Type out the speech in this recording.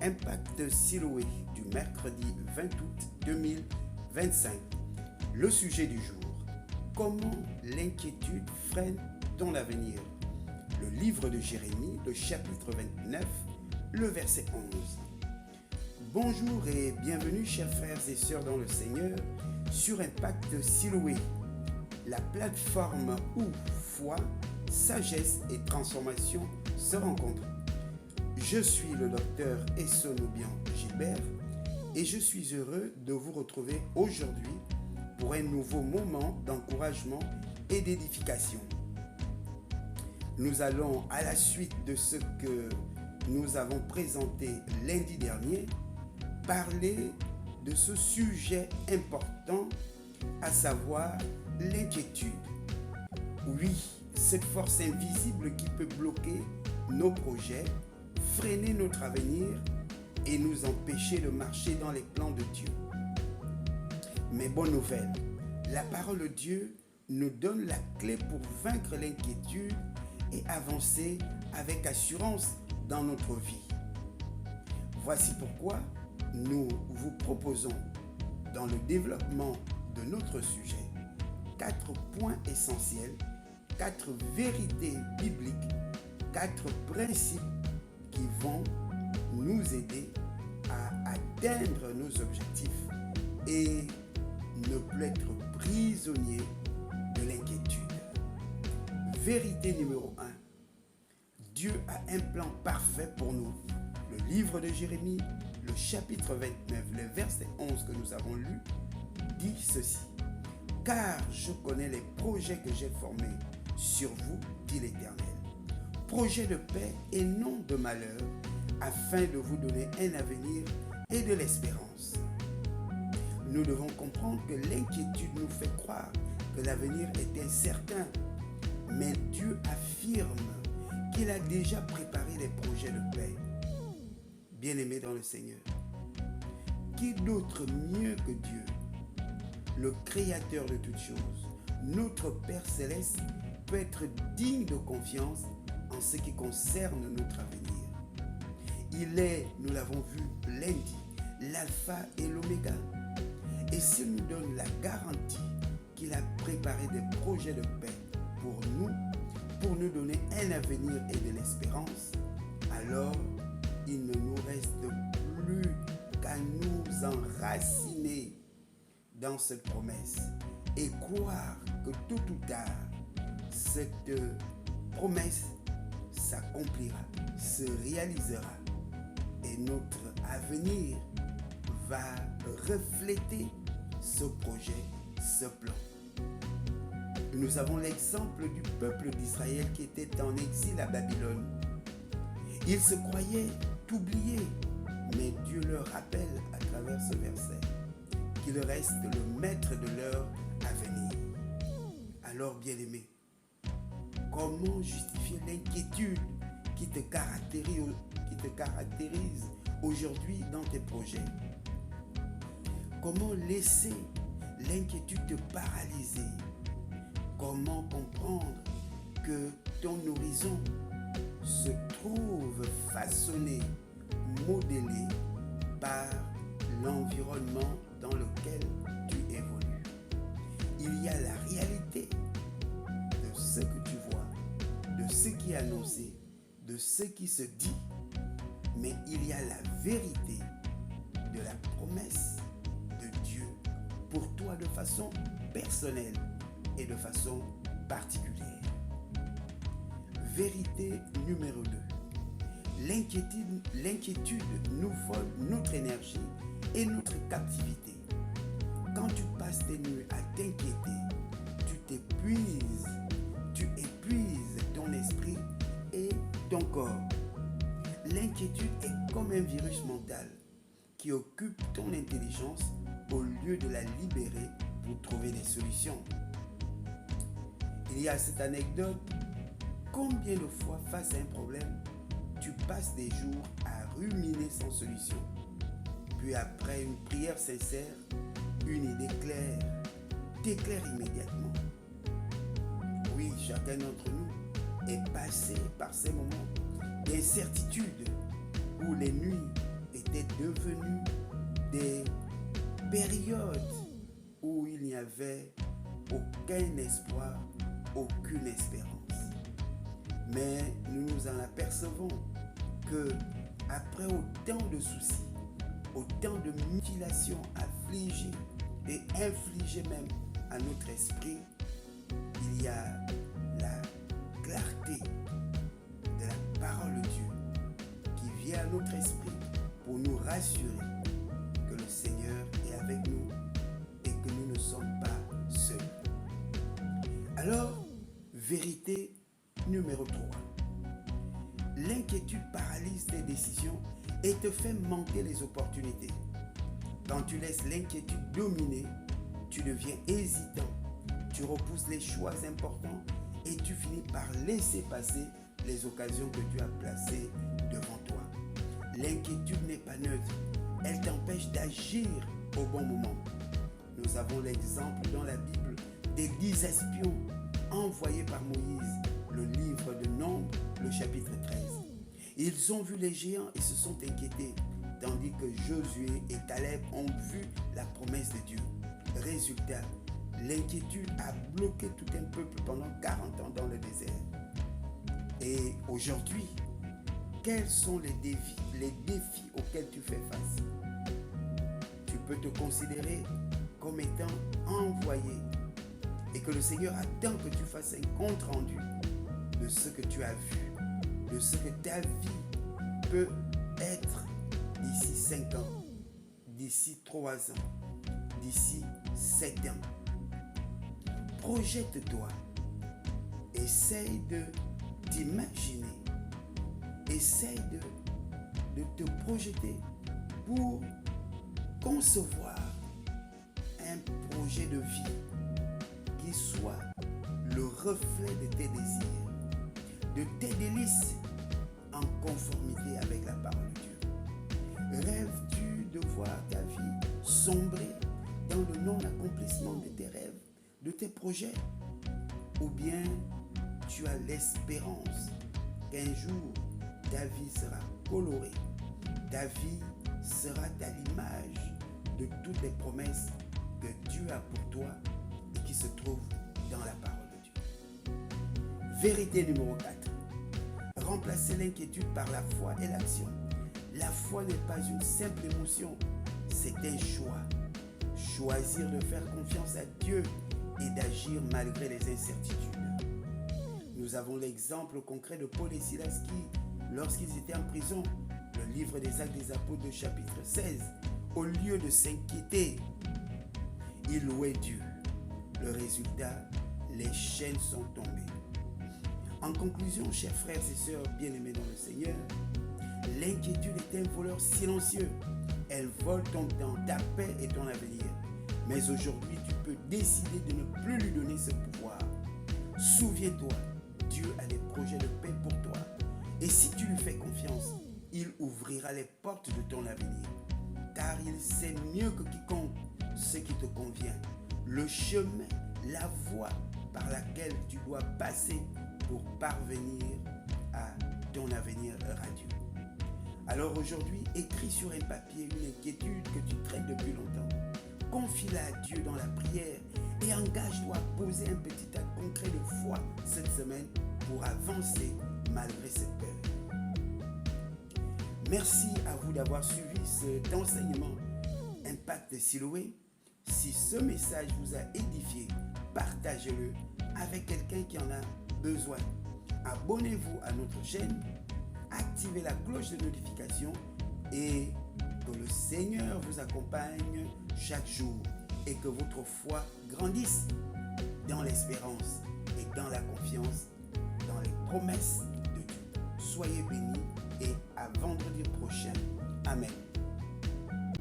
Impact Siloé du mercredi 20 août 2025. Le sujet du jour: comment l'inquiétude freine ton avenir. Le livre de Jérémie, le chapitre 29, le verset 11. Bonjour et bienvenue chers frères et sœurs dans le Seigneur sur Impact Siloé, la plateforme où foi, sagesse et transformation se rencontrent. Je suis le docteur Essonoubian Gilbert et je suis heureux de vous retrouver aujourd'hui pour un nouveau moment d'encouragement et d'édification. Nous allons, à la suite de ce que nous avons présenté lundi dernier, parler de ce sujet important, à savoir l'inquiétude. Oui, cette force invisible qui peut bloquer nos projets, freiner notre avenir et nous empêcher de marcher dans les plans de Dieu. Mais bonne nouvelle, la parole de Dieu nous donne la clé pour vaincre l'inquiétude et avancer avec assurance dans notre vie. Voici pourquoi nous vous proposons, dans le développement de notre sujet, 4 points essentiels, 4 vérités bibliques, 4 principes qui vont nous aider à atteindre nos objectifs et ne plus être prisonniers de l'inquiétude. Vérité numéro 1. Dieu a un plan parfait pour nous. Le livre de Jérémie, le chapitre 29, le verset 11 que nous avons lu, dit ceci. « Car je connais les projets que j'ai formés sur vous, dit l'Éternel. Projet de paix et non de malheur, afin de vous donner un avenir et de l'espérance. » Nous devons comprendre que l'inquiétude nous fait croire que l'avenir est incertain, mais Dieu affirme qu'il a déjà préparé les projets de paix. Bien-aimés dans le Seigneur, qui d'autre mieux que Dieu, le Créateur de toutes choses, notre Père Céleste, peut être digne de confiance en ce qui concerne notre avenir. Il est, nous l'avons vu lundi, l'alpha et l'oméga. Et s'il nous donne la garantie qu'il a préparé des projets de paix pour nous donner un avenir et de l'espérance, alors il ne nous reste plus qu'à nous enraciner dans cette promesse et croire que tôt ou tard, cette promesse s'accomplira, se réalisera et notre avenir va refléter ce projet, ce plan. Nous avons l'exemple du peuple d'Israël qui était en exil à Babylone. Ils se croyaient oubliés, mais Dieu leur rappelle à travers ce verset qu'il reste le maître de leur avenir. Alors, bien-aimés, comment justifier l'inquiétude qui te caractérise aujourd'hui dans tes projets? Comment laisser l'inquiétude te paralyser? Comment comprendre que ton horizon se trouve façonné, modélé par l'environnement dans lequel tu évolues? Il y a la réalité de ce que tu vois, de ce qui est annoncé, de ce qui se dit, mais il y a la vérité de la promesse de Dieu pour toi de façon personnelle et de façon particulière. Vérité numéro 2. L'inquiétude nous vole notre énergie et notre captivité. Quand tu passes tes nuits à t'inquiéter, tu épuises ton esprit et ton corps. L'inquiétude est comme un virus mental qui occupe ton intelligence au lieu de la libérer pour trouver des solutions. Il y a cette anecdote: combien de fois face à un problème, tu passes des jours à ruminer sans solution, puis après une prière sincère, une idée claire t'éclaire immédiatement. Oui, chacun d'entre nous est passé par ces moments d'incertitude où les nuits devenus des périodes où il n'y avait aucun espoir, aucune espérance. Mais nous nous en apercevons que après autant de soucis, autant de mutilations affligées et infligées même à notre esprit, il y a la clarté de la parole de Dieu qui vient à notre esprit pour nous rassurer que le Seigneur est avec nous et que nous ne sommes pas seuls. Alors, vérité numéro 3. L'inquiétude paralyse tes décisions et te fait manquer les opportunités. Quand tu laisses l'inquiétude dominer, tu deviens hésitant, tu repousses les choix importants et tu finis par laisser passer les occasions que Dieu a placées devant toi. L'inquiétude n'est pas neutre, elle t'empêche d'agir au bon moment. Nous avons l'exemple dans la Bible des 10 espions envoyés par Moïse, le livre de Nombres, le chapitre 13. Ils ont vu les géants et se sont inquiétés, tandis que Josué et Caleb ont vu la promesse de Dieu. Résultat, l'inquiétude a bloqué tout un peuple pendant 40 ans dans le désert. Et aujourd'hui, quels sont les défis auxquels tu fais face? Tu peux te considérer comme étant envoyé et que le Seigneur attend que tu fasses un compte rendu de ce que tu as vu, de ce que ta vie peut être d'ici 5 ans, d'ici 3 ans, d'ici 7 ans. Projette-toi, essaye de t'imaginer, essaye de te projeter pour concevoir un projet de vie qui soit le reflet de tes désirs, de tes délices en conformité avec la parole de Dieu. Rêves-tu de voir ta vie sombrer dans le non-accomplissement de tes rêves, de tes projets? Ou bien tu as l'espérance qu'un jour ta vie sera colorée, ta vie sera à l'image de toutes les promesses que Dieu a pour toi et qui se trouvent dans la parole de Dieu. Vérité numéro 4. Remplacer l'inquiétude par la foi et l'action. La foi n'est pas une simple émotion, c'est un choix. Choisir de faire confiance à Dieu et d'agir malgré les incertitudes. Nous avons l'exemple concret de Paul et Silas qui, lorsqu'ils étaient en prison, le livre des Actes des Apôtres, chapitre 16, au lieu de s'inquiéter, ils louaient Dieu. Le résultat, les chaînes sont tombées. En conclusion, chers frères et sœurs bien-aimés dans le Seigneur, l'inquiétude est un voleur silencieux. Elle vole ton temps, ta paix et ton avenir. Mais aujourd'hui, tu peux décider de ne plus lui donner ce pouvoir. Souviens-toi, Dieu a des projets de paix pour toi. Et si tu lui fais confiance, il ouvrira les portes de ton avenir. Car il sait mieux que quiconque ce qui te convient. Le chemin, la voie par laquelle tu dois passer pour parvenir à ton avenir radieux. Alors aujourd'hui, écris sur un papier une inquiétude que tu traînes depuis longtemps. Confie-la à Dieu dans la prière et engage-toi à poser un petit acte concret de foi cette semaine pour avancer malgré cette peur. Merci à vous d'avoir suivi cet enseignement Impact Siloé. Si ce message vous a édifié, partagez-le avec quelqu'un qui en a besoin. Abonnez-vous à notre chaîne, activez la cloche de notification et que le Seigneur vous accompagne chaque jour et que votre foi grandisse dans l'espérance et dans la confiance dans les promesses de Dieu. Soyez bénis et à vendredi prochain. Amen.